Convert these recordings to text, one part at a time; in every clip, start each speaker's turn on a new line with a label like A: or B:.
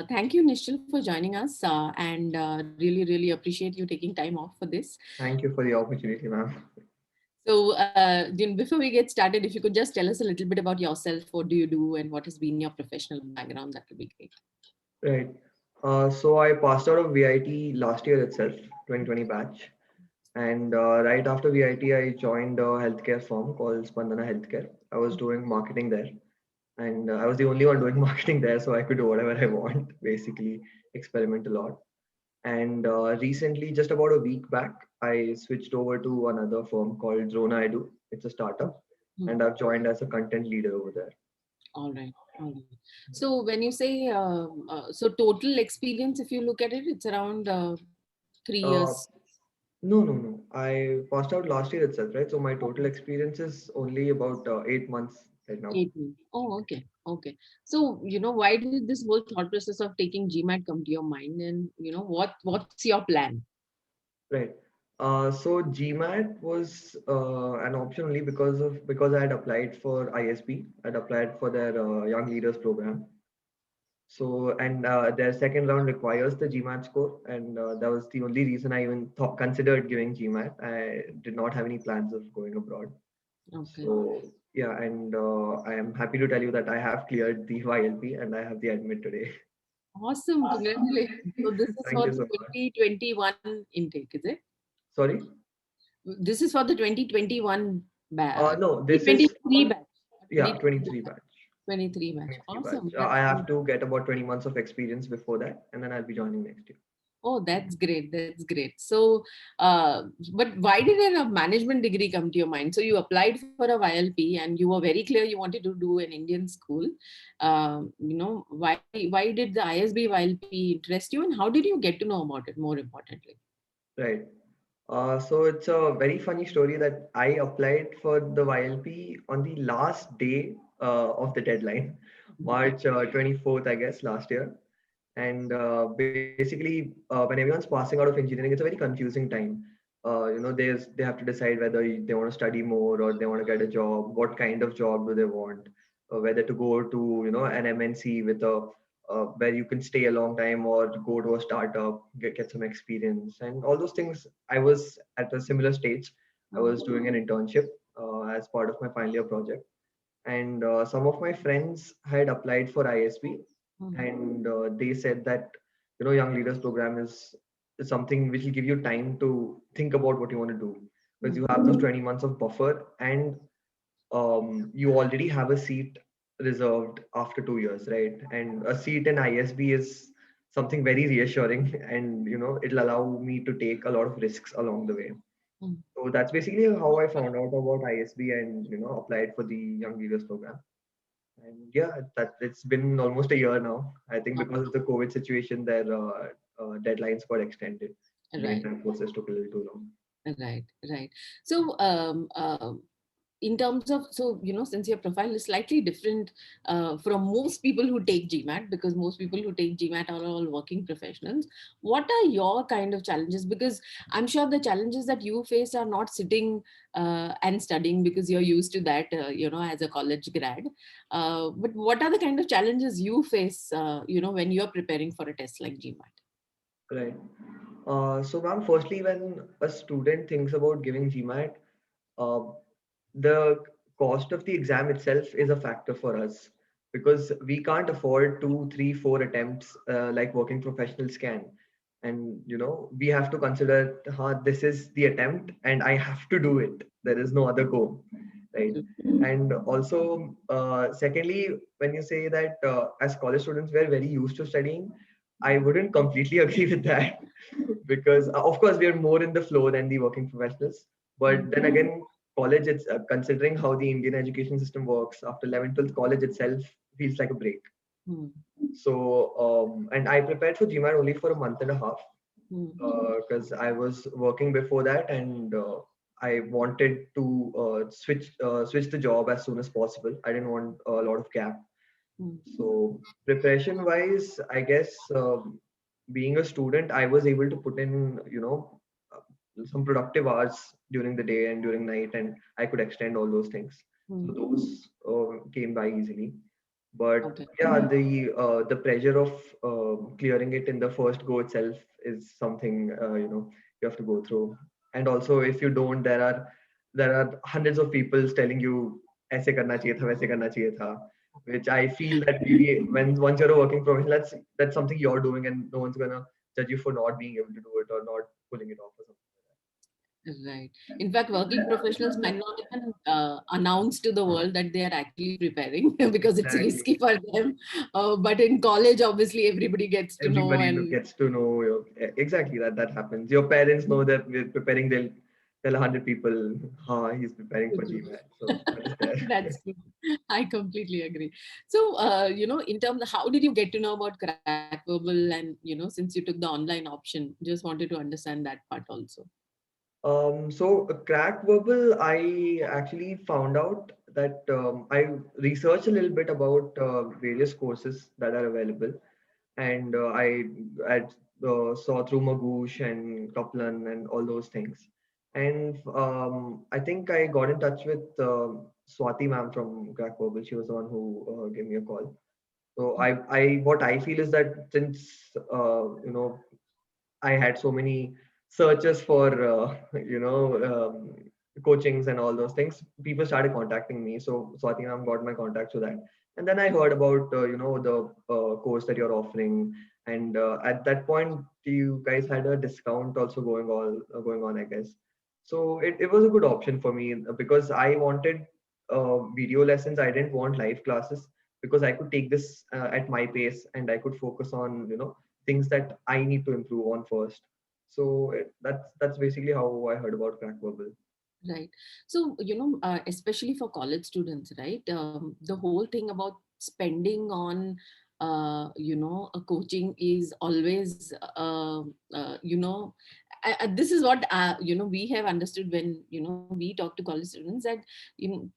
A: Thank you, Nishchal, for joining us, and really, really appreciate you taking time off for this.
B: Thank you for the opportunity, ma'am.
A: So, before we get started, if you could just tell us a little bit about yourself, what do you do, and what has been your professional background, that would be great.
B: Right. So I passed out of VIT last year itself, 2020 batch. And right after VIT, I joined a healthcare firm called Spandana Healthcare. I was doing marketing there. And I was the only one doing marketing there, so I could do whatever I want, basically experiment a lot. And recently, just about a week back, I switched over to another firm called Drona Edu. It's a startup,
A: Hmm.
B: and I've joined as a content leader over there.
A: All right. All right. So, when you say so total experience, if you look at it, it's around 3 years.
B: Uh, no, no, no. I passed out last year itself, right? So my total experience is only about 8 months right now.
A: 18. Oh, okay. Okay. So, why did this whole thought process of taking GMAT come to your mind? And, what's your plan?
B: Right. So GMAT was an option only because I had applied for ISB. I'd applied for their Young Leaders program. So and their second round requires the GMAT score, and that was the only reason I even thought considered giving GMAT. I did not have any plans of going abroad.
A: Okay.
B: So yeah, and I am happy to tell you that I have cleared the YLP and I have the admit today.
A: Awesome. Congratulations. So, this is
B: Thank
A: for
B: you
A: the
B: so much.
A: 2021 intake, is it?
B: Sorry.
A: This is for the 2021 batch,
B: No, this is
A: 2023 batch,
B: yeah
A: 2023
B: 23 batch.
A: 23 batch.
B: 23 batch.
A: Awesome. That's
B: I have
A: great.
B: to get about 20 months of experience before that, and then I'll be joining next year.
A: Oh, that's great. That's great. So, but why did a management degree come to your mind? So you applied for a YLP and you were very clear you wanted to do an Indian school. Why did the ISB YLP interest you, and how did you get to know about it? More importantly.
B: Right. So it's a very funny story that I applied for the YLP on the last day of the deadline,
A: Okay.
B: March 24th, I guess, last year. And basically, when everyone's passing out of engineering, it's a very confusing time. They have to decide whether they want to study more or they want to get a job. What kind of job do they want? Whether to go to an MNC with a where you can stay a long time or go to a startup, get some experience and all those things. I was at a similar stage. I was doing an internship as part of my final year project, and some of my friends had applied for ISB,
A: Mhm.
B: and they said that Young Leaders program is something which will give you time to think about what you want to do, because
A: Mhm.
B: you have those 20 months of buffer, and you already have a seat reserved after 2 years, right? And a seat in ISB is something very reassuring, and it'll allow me to take a lot of risks along the way.
A: Mhm.
B: So that's basically how I found out about ISB and applied for the Young Leaders program. And yeah, that it's been almost a year now. I think because of the COVID situation, their deadlines got extended, and the
A: Right.
B: entire process took a little too long.
A: Right, right. So, in terms of, so, since your profile is slightly different from most people who take GMAT, because most people who take GMAT are all working professionals, what are your kind of challenges? Because I'm sure the challenges that you face are not sitting and studying because you're used to that, as a college grad. But what are the kind of challenges you face, when you're preparing for a test like GMAT?
B: Right. So, ma'am, firstly, when a student thinks about giving GMAT, uh, the cost of the exam itself is a factor for us, because we can't afford two, three, four attempts like working professionals can. And we have to consider, this is the attempt, and I have to do it. There is no other go, right? And also, secondly, when you say that as college students we're very used to studying, I wouldn't completely agree with that, because of course we are more in the flow than the working professionals. But then again, college, it's considering how the Indian education system works, after 11th 12th, college itself feels like a break.
A: Mm,
B: So and I prepared for GMAT only for a month and a half,
A: mm,
B: because I was working before that, and I wanted to switch the job as soon as possible. I didn't want a lot of gap.
A: mm,
B: So preparation wise, I guess, being a student, I was able to put in some productive hours during the day and during night, and I could extend all those things. So
A: mm.
B: those came by easily. But
A: Okay.
B: yeah, the pressure of clearing it in the first go itself is something you have to go through. And also, if you don't, there are hundreds of people telling you ऐसे करना चाहिए था, वैसे करना चाहिए था, which I feel that maybe when once you're a working professional, that's something you're doing, and no one's gonna judge you for not being able to do it or not pulling it off or something
A: Right. In fact, working professionals might not even announce to the world that they are actually preparing because
B: like
A: it's
B: that. Exactly.
A: risky for them. But in college, obviously, everybody gets to know,
B: Everybody
A: and
B: gets to know exactly that happens. Your parents know that we're preparing. They'll tell 100 people, he's preparing for GMAT. So that is there.
A: that's true. I completely agree. So, in terms of how did you get to know about Crack Verbal, and since you took the online option, just wanted to understand that part also.
B: So Crack Verbal, I actually found out that I researched a little bit about various courses that are available, and I saw through Magoosh and Kaplan and all those things. And I think I got in touch with Swati ma'am from Crack Verbal. She was the one who gave me a call. So what I feel is that since I had so many searches for coachings and all those things. People started contacting me, so I think I've got my contacts to that. And then I heard about the course that you're offering, and at that point, you guys had a discount also going on, I guess. So it was a good option for me because I wanted video lessons. I didn't want live classes because I could take this at my pace and I could focus on things that I need to improve on first. So that's basically how I heard about Crack Bubble.
A: Right. So, especially for college students, right? The whole thing about spending on, a coaching is always, this is what, we have understood when, we talk to college students that, you know,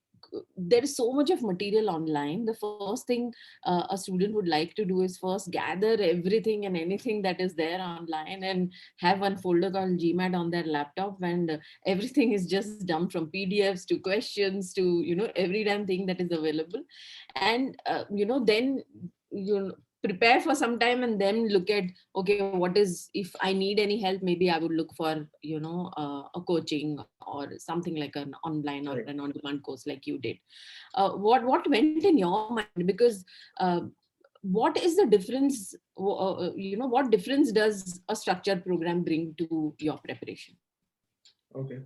A: there is so much of material online. The first thing a student would like to do is first gather everything and anything that is there online and have one folder called GMAT on their laptop, and everything is just dumped from PDFs to questions to every damn thing that is available. And then prepare for some time and then look at, okay, what is, if I need any help, maybe I would look for a coaching or something like an online or
B: Right.
A: an on-demand course like you did. What went in your mind? Because what is the difference, what difference does a structured program bring to your preparation?
B: Okay.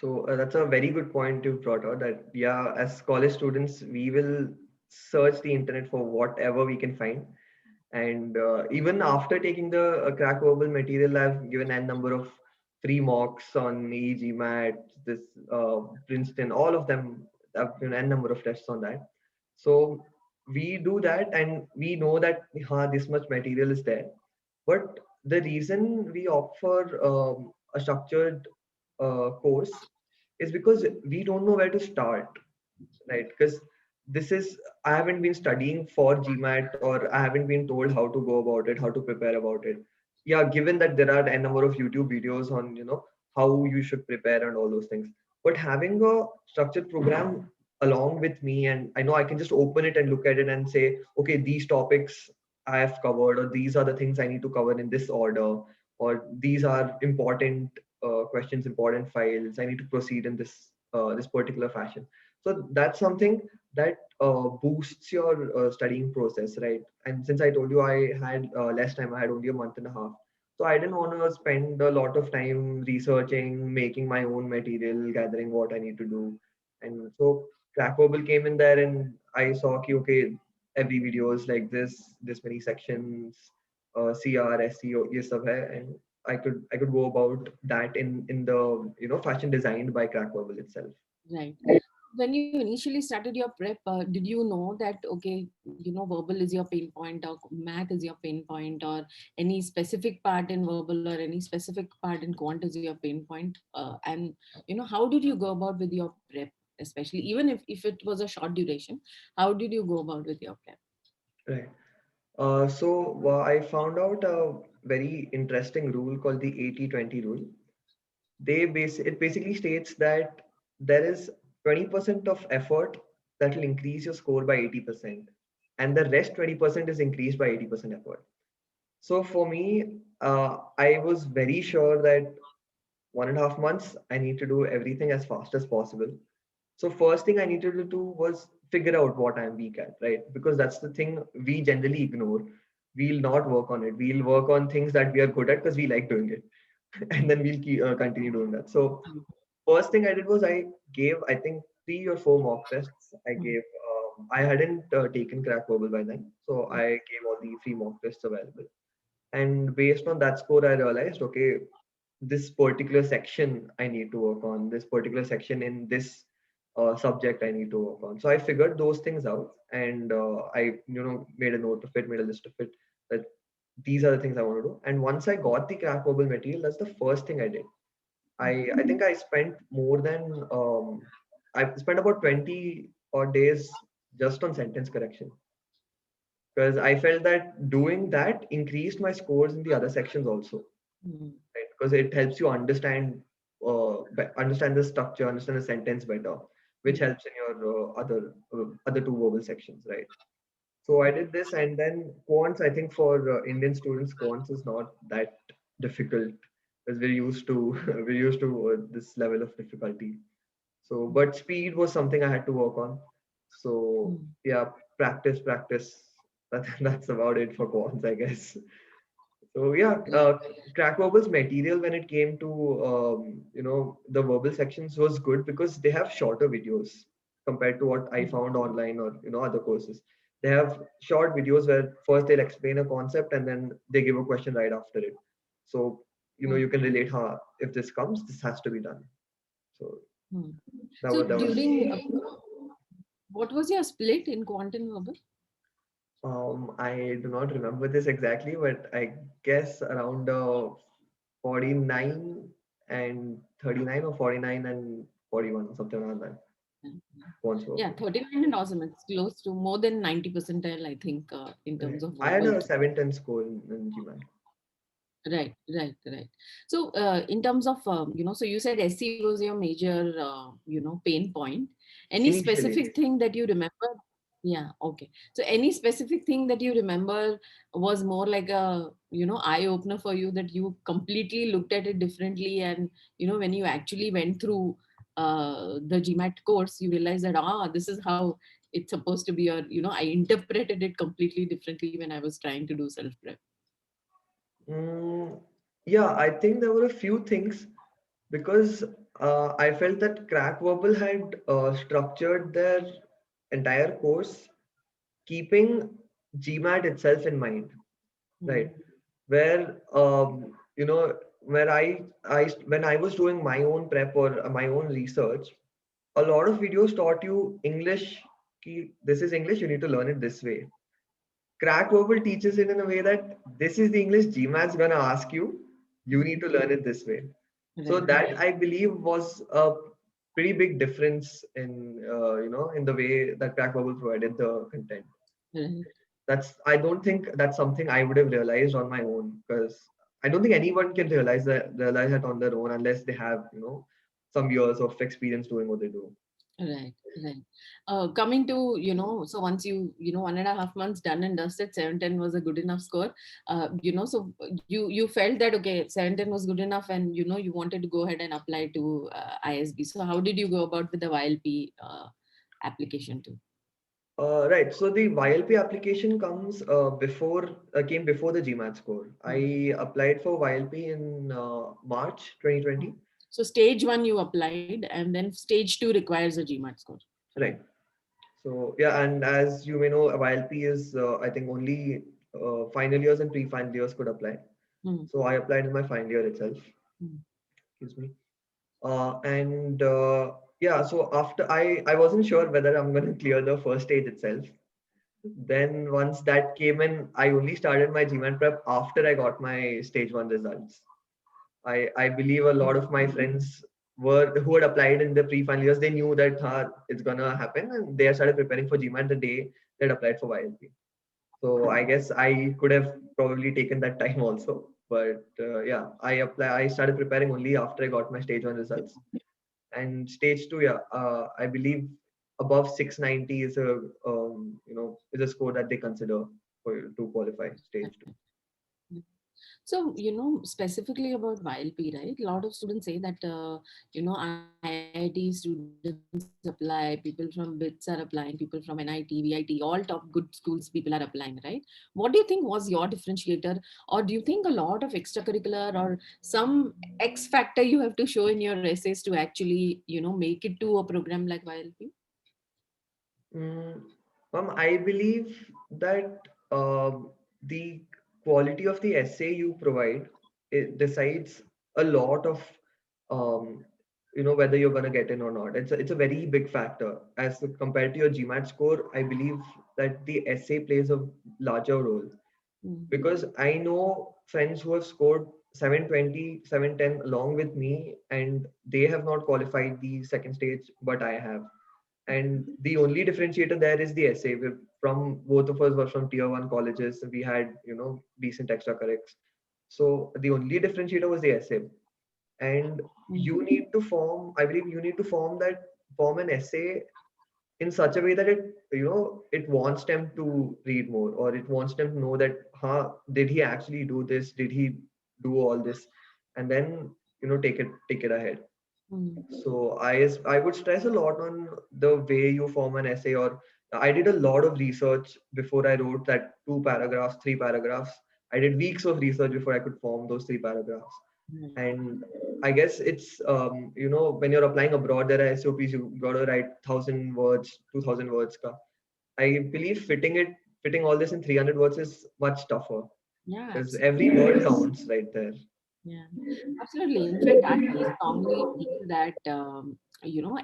B: So that's a very good point you brought out. That yeah, as college students, we will search the internet for whatever we can find. And even after taking the Crack Verbal material, I've given n number of free mocks on EGMAT, this Princeton, all of them. I've given n number of tests on that. So we do that, and we know that this much material is there. But the reason we opt for a structured course is because we don't know where to start, right? Because this is I haven't been studying for GMAT, or I haven't been told how to go about it, how to prepare about it. Yeah, given that there are a number of YouTube videos on how you should prepare and all those things, but having a structured program along with me, and I know I can just open it and look at it and say, okay, these topics I have covered, or these are the things I need to cover in this order, or these are important questions, important files. I need to proceed in this particular fashion. So that's something that boosts your studying process, right? And since I told you I had less time, I had only a month and a half, so I didn't want to spend a lot of time researching, making my own material, gathering what I need to do. And so Crackable came in there, and I saw okay, every video is like this many sections, CR, SEO, ये सब है, and I could go about that in the fashion designed by Crackable itself.
A: Right. When you initially started your prep, did you know that, okay, verbal is your pain point, or math is your pain point, or any specific part in verbal or any specific part in quant is your pain point? And how did you go about with your prep, especially even if it was a short duration? How did you go about with your prep?
B: Right. So I found out a very interesting rule called the 80-20 rule. It basically states that there is 20% of effort that will increase your score by 80%. and the rest 20% is increased by 80% effort. So for me, I was very sure that 1.5 months, I need to do everything as fast as possible. So first thing I needed to do was figure out what I'm weak at, right? Because that's the thing we generally ignore. We'll not work on it. We'll work on things that we are good at because we like doing it, and then we'll continue doing that. So first thing I did was I gave, I think, 3 or 4 mock tests. I
A: Mm,
B: gave. I hadn't taken crack verbal by then, so I gave all the 3 mock tests available. And based on that score, I realized, okay, this particular section I need to work on, this particular section in this subject I need to work on. So I figured those things out, and I, made a note of it, made a list of it, that these are the things I want to do. And once I got the crack verbal material, that's the first thing I did. I think I spent more than I spent about 20 odd days just on sentence correction, because I felt that doing that increased my scores in the other sections also,
A: mm,
B: right? Because it helps you understand the structure, understand the sentence better, which
A: mm,
B: helps in your other 2 verbal sections, right? So I did this, and then quants. I think for Indian students, quants is not that difficult because we're used to we're used to this level of difficulty. So, but speed was something I had to work on. So
A: mm,
B: yeah, practice, practice. That's about it for quants, I guess. So yeah,
A: right.
B: Crack Verbal's material when it came to the verbal sections was good because they have shorter videos compared to what I
A: Mm,
B: found online or other courses. They have short videos where first they'll explain a concept and then they give a question right after it. So
A: mm,
B: you can relate, huh, if this comes, this has to be done. So
A: mm.
B: that
A: So
B: was that was
A: during, what was your split in quantum verbal?
B: I do not remember this exactly, but I guess around 49 and 39 or 49 and 41 or something like that.
A: Mm.
B: Once
A: Yeah,
B: verbal.
A: 39 and awesome. It's close to more than 90 percentile, I think, in
B: Right.
A: terms of
B: I had
A: verbal.
B: a 710 score in GMAT.
A: Right, right, right. So, in terms of, so you said SC was your major, pain point. Any
B: Initially,
A: specific thing that you remember? Yeah, okay. So, any specific thing that you remember was more like a, eye opener for you, that you completely looked at it differently, and when you actually went through the GMAT course, you realized that this is how it's supposed to be, or I interpreted it completely differently when I was trying to do self prep.
B: mm, yeah, I think there were a few things because I felt that Crack Verbal had structured their entire course keeping GMAT itself in mind, right? Where where I when I was doing my own prep or my own research, a lot of videos taught you English. This is English, you need to learn it this way. Crack Verbal teaches it in a way that this is the English GMAT's gonna ask you. You need to learn it this way. So
A: Right.
B: that I believe was a pretty big difference in in the way that Crack Verbal provided the content.
A: Right.
B: That's I don't think that's something I would have realized on my own, because I don't think anyone can realize that on their own unless they have some years of experience doing what they do.
A: Right, right. Coming to, so once you, 1.5 months done and dusted, 710 was a good enough score. So you felt that, okay, 710 was good enough, and, you wanted to go ahead and apply to ISB. So how did you go about with the YLP application too?
B: Right. So the YLP application came before the GMAT score.
A: Hmm.
B: I applied for YLP in March 2020.
A: So stage one you applied, and then stage two requires a GMAT score.
B: Right. So yeah, and as you may know, YLP is I think only final years and pre-final years could apply.
A: Hmm.
B: So I applied in my final year itself.
A: Hmm.
B: Excuse me. And yeah, so after I wasn't sure whether I'm going to clear the first stage itself. Then once that came in, I only started my GMAT prep after I got my stage one results. I believe a lot of my friends who had applied in the pre-final years, they knew that it's gonna happen, and they started preparing for GMAT the day they had applied for YLP. So I guess I could have probably taken that time also. But yeah, I started preparing only after I got my stage one results. And stage two, yeah, I believe above 690 is a is a score that they consider for you to qualify stage 2.
A: So, specifically about YLP, right? A lot of students say that, IIT students apply, people from BITS are applying, people from NIT, VIT, all top good schools people are applying, right? What do you think was your differentiator? Or do you think a lot of extracurricular or some X factor you have to show in your essays to actually, make it to a program like YLP?
B: Mm, I believe that the quality of the essay you provide, it decides a lot of um, whether you're going to get in or not. It's a very big factor as compared to your GMAT score. I believe that the essay plays a larger role,
A: Mm.
B: because I know friends who have scored 720, 710 along with me, and they have not qualified the second stage, but I have. And the only differentiator there is the essay. From both of us were from tier one colleges. We had, decent extracurriculars. So the only differentiator was the essay. And
A: Mm.
B: I believe you need to form an essay in such a way that it wants them to read more, or it wants them to know that, did he actually do this? Did he do all this? And then, take it ahead.
A: Mm.
B: So I would stress a lot on the way you form an essay. Or I did a lot of research before I wrote that 2 paragraphs, 3 paragraphs. I did weeks of research before I could form those 3 paragraphs.
A: Mm.
B: And I guess it's when you're applying abroad, there are SOPs. You gotta write 1,000 words, 2,000 words. I believe fitting all this in 300 words is much tougher,
A: Yeah,
B: because every
A: absolutely.
B: word counts right there.
A: Yeah, absolutely. In fact, I strongly feel that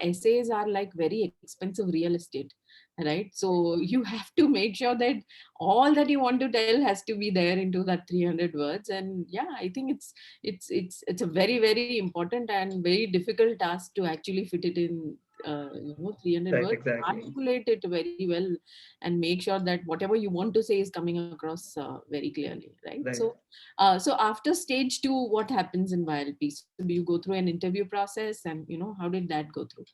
A: essays are like very expensive real estate, right? So you have to make sure that all that you want to tell has to be there into that 300 words. And yeah, I think it's a very very important and very difficult task to actually fit it in 300
B: Right,
A: words,
B: exactly.
A: articulate it very well, and make sure that whatever you want to say is coming across very clearly, right?
B: Right.
A: So after stage two, what happens in YLP? So do you go through an interview process, and how did that go through?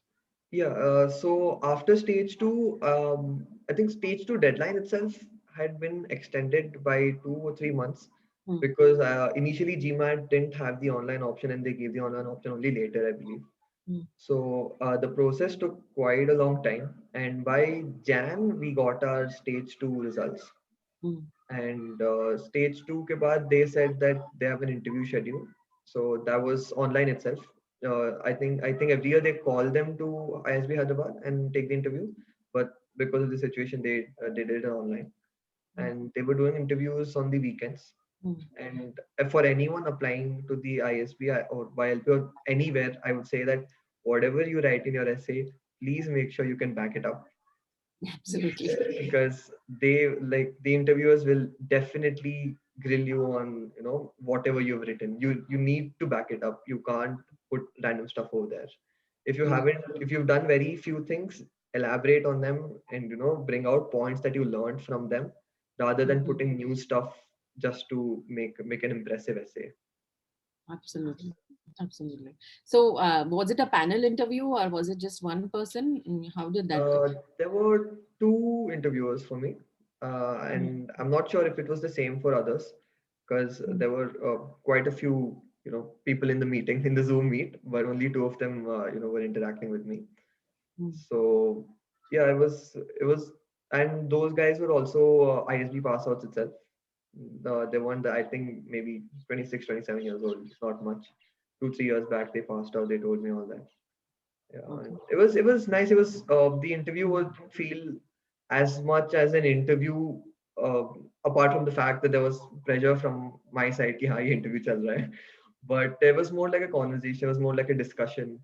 B: Yeah, so after stage two, I think stage two deadline itself had been extended by 2 or 3 months,
A: Hmm.
B: because initially GMAT didn't have the online option, and they gave the online option only later, I believe.
A: Hmm.
B: So the process took quite a long time, and by Jan we got our stage two results.
A: Hmm.
B: And stage two ke baad, they said that they have an interview schedule. So that was online itself. I think every year they call them to ISB Hyderabad and take the interview, but because of the situation, they did it online,
A: Hmm.
B: and they were doing interviews on the weekends.
A: Hmm.
B: And for anyone applying to the ISB or YLP or anywhere, I would say that whatever you write in your essay, please make sure you can back it up,
A: Absolutely.
B: because the interviewers will definitely grill you on whatever you've written. You need to back it up. You can't put random stuff over there.
A: Hmm.
B: If you've done very few things, elaborate on them, and bring out points that you learned from them, rather than
A: Hmm.
B: putting new stuff just to make an impressive essay.
A: Absolutely. Absolutely. So was it a panel interview or was it just one person? How did that go?
B: There were two interviewers for me,
A: Hmm.
B: and I'm not sure if it was the same for others, because
A: Hmm.
B: there were quite a few, people in the meeting in the Zoom meet, but only two of them, were interacting with me.
A: Hmm.
B: So yeah, it was, and those guys were also ISB pass outs itself. They weren't, I think, maybe 26, 27 years old. It's not much. 2, 3 years back, they passed out. They told me all that. Yeah,
A: Okay.
B: and it was nice. It was the interview
A: Hmm.
B: would feel as much as an interview, uh, apart from the fact that there was pressure from my side कि हाँ ये interview चल रहा है. But there was more like a conversation. It was more like a discussion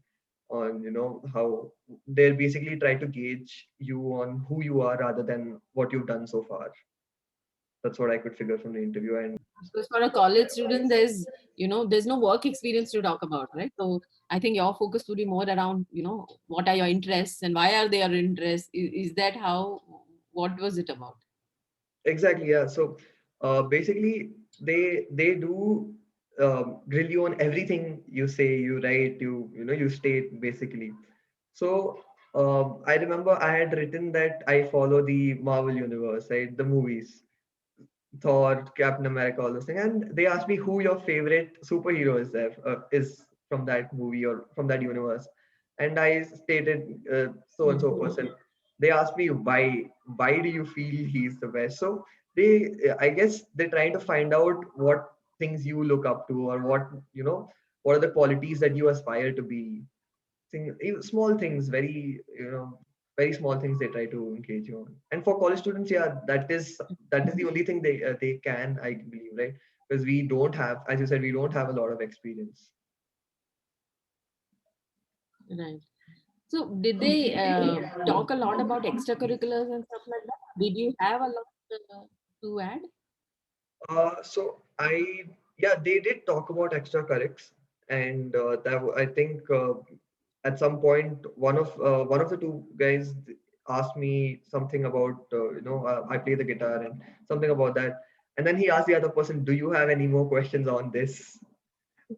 B: on how they basically try to gauge you on who you are rather than what you've done so far. That's what I could figure from the interview. And
A: Because for a college student, there's no work experience to talk about, right? So I think your focus would be more around, what are your interests and why are they your interests? Is that how? What was it about?
B: exactly, yeah. So basically, they do grill you on everything you say, you write, you state basically. So I remember I had written that I follow the Marvel universe, right? The movies, Thor, Captain America, all those things. And they asked me who your favorite superhero is there, is from that movie or from that universe. And I stated so and so person. They asked me why do you feel he's the best? So I guess they're trying to find out what things you look up to, or what are the qualities that you aspire to be. Small things, very small things they try to engage you on. And for college students, yeah, that is the only thing they can, I believe, right? Because we don't have, as you said, we don't have a lot of experience.
A: Right. So did they talk a lot about extracurriculars and stuff like that? Did you have a lot to add?
B: So yeah, they did talk about extracurriculars, and I think at some point one of the two guys asked me something about I play the guitar and something about that, and then he asked the other person, "Do you have any more questions on this?"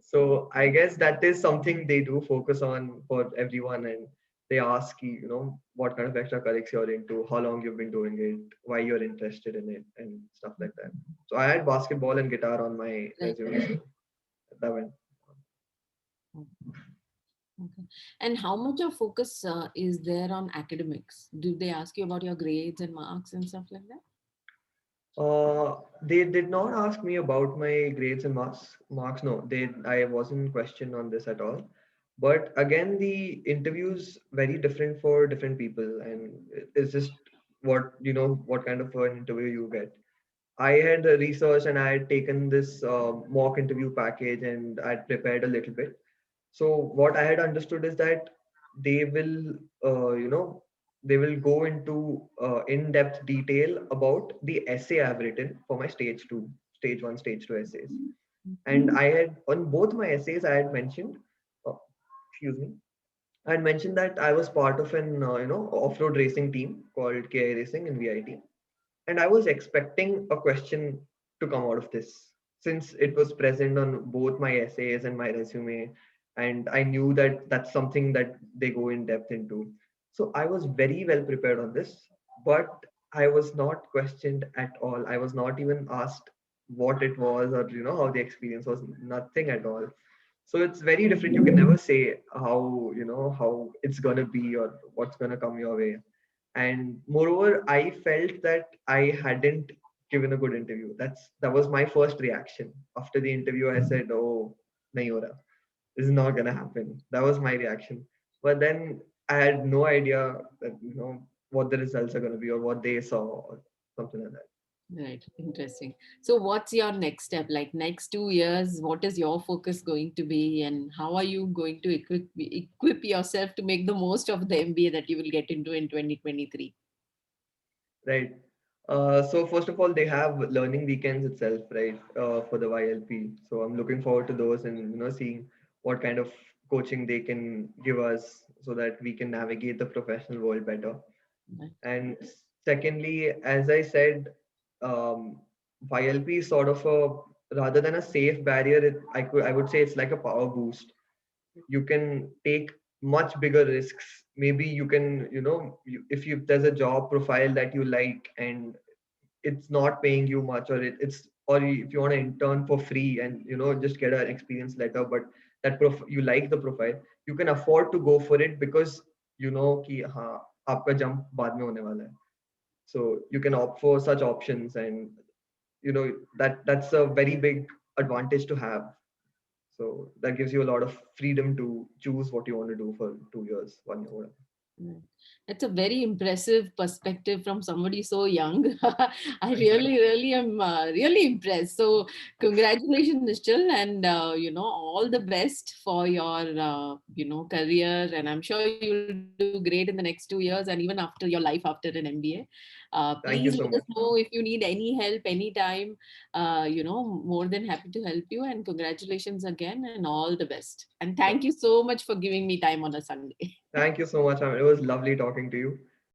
B: So I guess that is something they do focus on for everyone, and they ask you, what kind of extracurriculars you're into, how long you've been doing it, why you're interested in it, and stuff like that. So I had basketball and guitar on my
A: Right.
B: resume, so that went.
A: Okay. And how much of focus is there on academics? Do they ask you about your grades and marks and stuff like that?
B: They did not ask me about my grades and marks. Marks, no, I wasn't questioned on this at all. But again, the interviews very different for different people, and it's just what kind of an interview you get. I had researched and I had taken this mock interview package and I'd prepared a little bit. So what I had understood is that they will, they will go into in-depth detail about the essay I've written for my stage one, stage two essays. And I had on both my essays, I had mentioned, uh, excuse me, I had mentioned that I was part of an off-road racing team called KI Racing in VIT, and I was expecting a question to come out of this since it was present on both my essays and my resume. And I knew that that's something that they go in depth into. So I was very well prepared on this, but I was not questioned at all. I was not even asked what it was or how the experience was, nothing at all. So it's very different. You can never say how it's gonna be or what's gonna come your way. And moreover, I felt that I hadn't given a good interview. That was my first reaction after the interview. I said, "Oh, nahi ho raha. This is not gonna happen." That was my reaction. But then I had no idea that what the results are gonna be or what they saw or something like that.
A: Right, interesting. So, what's your next step? Like next 2 years, what is your focus going to be, and how are you going to equip yourself to make the most of the MBA that you will get into in 2023?
B: Right. So first of all, they have learning weekends itself, right, for the YLP. So I'm looking forward to those and seeing what kind of coaching they can give us so that we can navigate the professional world better.
A: Right.
B: And secondly, as I said, YLP is sort of a rather than a safe barrier, I would say it's like a power boost. You can take much bigger risks. Maybe you can if there's a job profile that you like and it's not paying you much, or or if you want to intern for free and just get an experience letter, but you like the profile, you can afford to go for it because कि हाँ आपका jump बाद में होने वाला है. So you can opt for such options, and that's a very big advantage to have. So that gives you a lot of freedom to choose what you want to do for 2 years, 1 year, whatever.
A: Right. That's a very impressive perspective from somebody so young. I
B: Thank you.
A: really am really impressed. So, congratulations, Nishchal, and all the best for your career. And I'm sure you'll do great in the next 2 years and even after your life after an MBA.
B: Thank you
A: Please
B: so
A: let us
B: much.
A: know if you need any help anytime. More than happy to help you. And congratulations again, and all the best. And
B: Yeah.
A: thank you so much for giving me time on a Sunday.
B: Thank you so much. It was lovely talking to you.